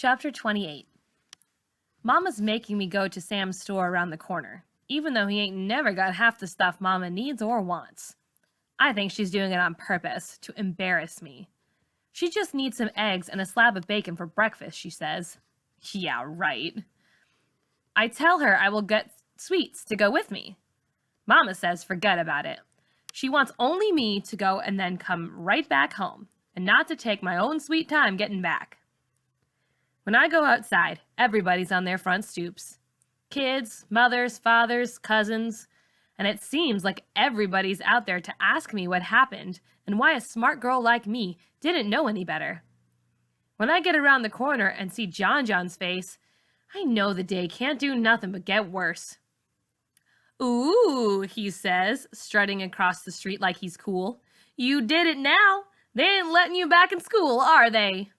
Chapter 28. Mama's making me go to Sam's store around the corner, even though he ain't never got half the stuff Mama needs or wants. I think she's doing it on purpose, to embarrass me. She just needs some eggs and a slab of bacon for breakfast, she says. Yeah, right. I tell her I will get sweets to go with me. Mama says forget about it. She wants only me to go and then come right back home, and not to take my own sweet time getting back. When I go outside, everybody's on their front stoops. Kids, mothers, fathers, cousins, and it seems like everybody's out there to ask me what happened and why a smart girl like me didn't know any better. When I get around the corner and see John's face, I know the day can't do nothing but get worse. Ooh, he says, strutting across the street like he's cool. You did it now. They ain't letting you back in school, are they?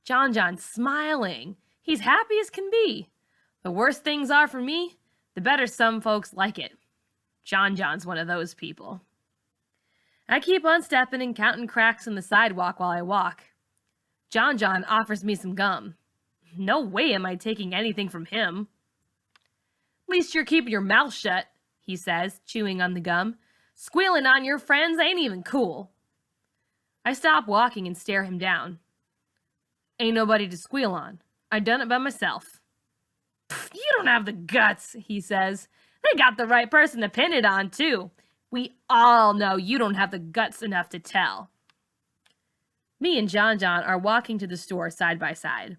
John's smiling. He's happy as can be. The worse things are for me, the better some folks like it. John's one of those people. I keep on stepping and counting cracks in the sidewalk while I walk. John offers me some gum. No way am I taking anything from him. At least you're keeping your mouth shut, he says, chewing on the gum. Squealing on your friends ain't even cool. I stop walking and stare him down. Ain't nobody to squeal on. I done it by myself. You don't have the guts, he says. They got the right person to pin it on, too. We all know you don't have the guts enough to tell. Me and John are walking to the store side by side.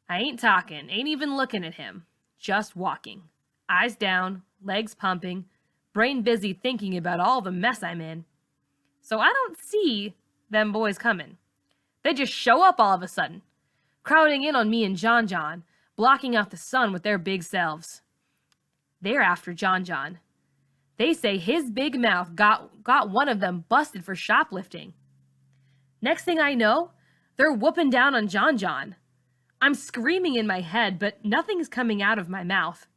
I ain't talking, ain't even looking at him. Just walking. Eyes down, legs pumping, brain busy thinking about all the mess I'm in. So I don't see them boys coming. They just show up all of a sudden, crowding in on me and John, blocking out the sun with their big selves. They're after John. They say his big mouth got one of them busted for shoplifting. Next thing I know, they're whooping down on John. I'm screaming in my head, but nothing's coming out of my mouth.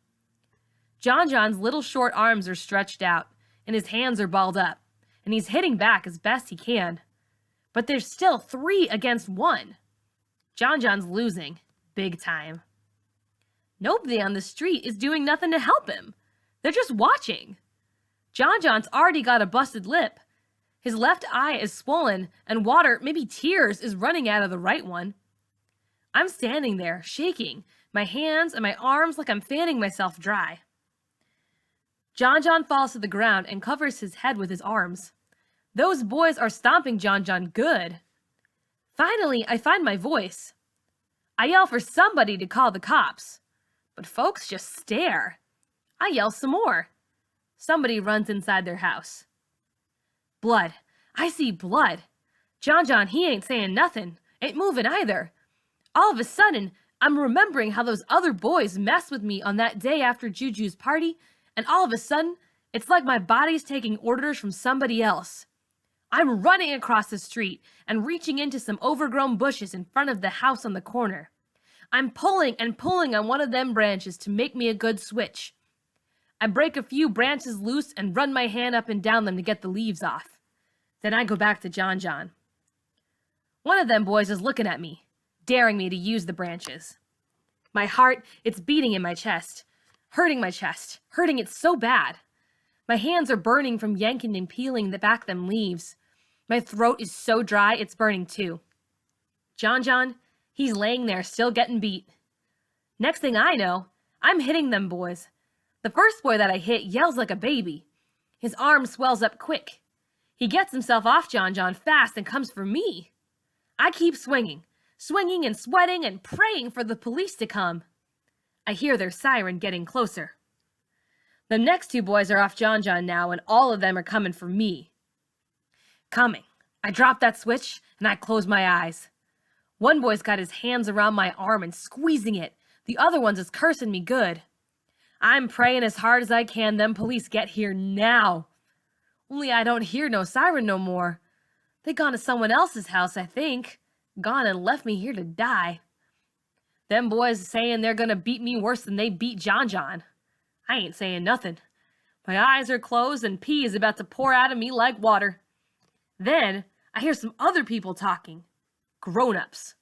John's little short arms are stretched out, and his hands are balled up, and he's hitting back as best he can. But there's still 3 against 1. John's losing, big time. Nobody on the street is doing nothing to help him. They're just watching. John's already got a busted lip. His left eye is swollen, and water, maybe tears, is running out of the right one. I'm standing there, shaking, my hands and my arms like I'm fanning myself dry. John falls to the ground and covers his head with his arms. Those boys are stomping John good. Finally, I find my voice. I yell for somebody to call the cops, but folks just stare. I yell some more. Somebody runs inside their house. Blood. I see blood. John, he ain't saying nothing, ain't moving either. All of a sudden, I'm remembering how those other boys messed with me on that day after Juju's party, and all of a sudden, it's like my body's taking orders from somebody else. I'm running across the street and reaching into some overgrown bushes in front of the house on the corner. I'm pulling on one of them branches to make me a good switch. I break a few branches loose and run my hand up and down them to get the leaves off. Then I go back to John. One of them boys is looking at me, daring me to use the branches. My heart, it's beating in my chest, hurting it so bad. My hands are burning from yanking and peeling back them leaves. My throat is so dry, it's burning too. John, he's laying there still getting beat. Next thing I know, I'm hitting them boys. The first boy that I hit yells like a baby. His arm swells up quick. He gets himself off John fast and comes for me. I keep swinging and sweating and praying for the police to come. I hear their siren getting closer. The next 2 boys are off John now, and all of them are coming for me. Coming. I drop that switch, and I close my eyes. One boy's got his hands around my arm and squeezing it. The other one's is cursing me good. I'm praying as hard as I can them police get here now. Only I don't hear no siren no more. They gone to someone else's house, I think. Gone and left me here to die. Them boys saying they're gonna beat me worse than they beat John. I ain't saying nothing. My eyes are closed and pee is about to pour out of me like water. Then I hear some other people talking. Grown-ups.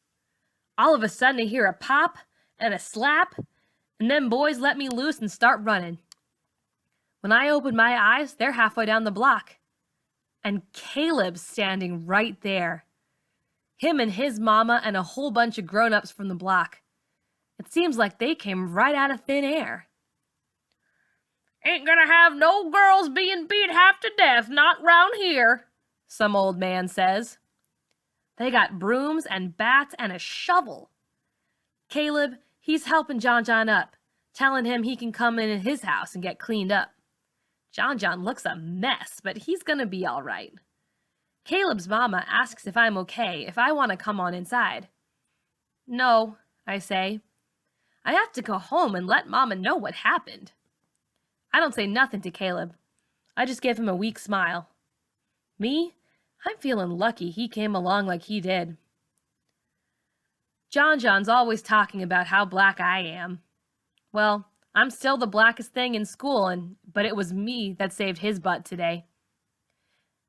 All of a sudden I hear a pop and a slap, and then boys let me loose and start running. When I open my eyes, they're halfway down the block. And Caleb's standing right there. Him and his mama and a whole bunch of grown-ups from the block. It seems like they came right out of thin air. "Ain't gonna have no girls being beat half to death, not round here," some old man says. They got brooms and bats and a shovel. Caleb, he's helping John John up, telling him he can come in his house and get cleaned up. John John looks a mess, but he's gonna be all right. Caleb's mama asks if I'm okay, if I want to come on inside. "No," I say. "I have to go home and let Mama know what happened." I don't say nothing to Caleb. I just give him a weak smile. Me? I'm feeling lucky he came along like he did. John John's always talking about how black I am. Well, I'm still the blackest thing in school, but it was me that saved his butt today.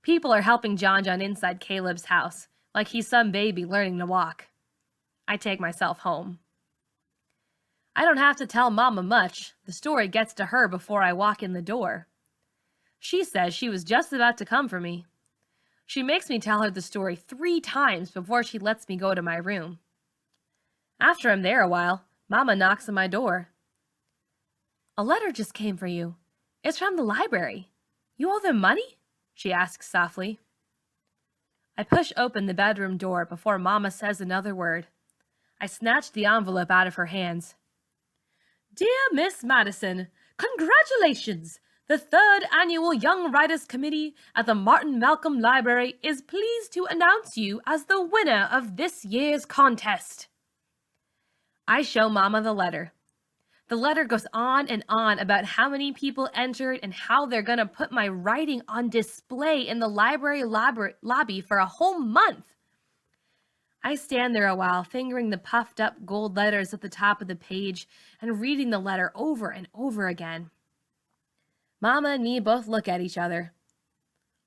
People are helping John John inside Caleb's house, like he's some baby learning to walk. I take myself home. I don't have to tell Mama much. The story gets to her before I walk in the door. She says she was just about to come for me. She makes me tell her the story 3 times before she lets me go to my room. After I'm there a while, Mama knocks on my door. "A letter just came for you. It's from the library. You owe them money?" she asks softly. I push open the bedroom door before Mama says another word. I snatch the envelope out of her hands. "Dear Miss Madison, congratulations! The 3rd Annual Young Writers Committee at the Martin Malcolm Library is pleased to announce you as the winner of this year's contest." I show Mama the letter. The letter goes on and on about how many people entered and how they're going to put my writing on display in the library lobby for a whole month. I stand there a while, fingering the puffed up gold letters at the top of the page and reading the letter over and over again. Mama and me both look at each other.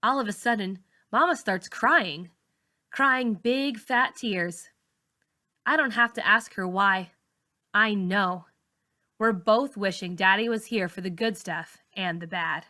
All of a sudden, Mama starts crying big fat tears. I don't have to ask her why. I know. We're both wishing Daddy was here for the good stuff and the bad.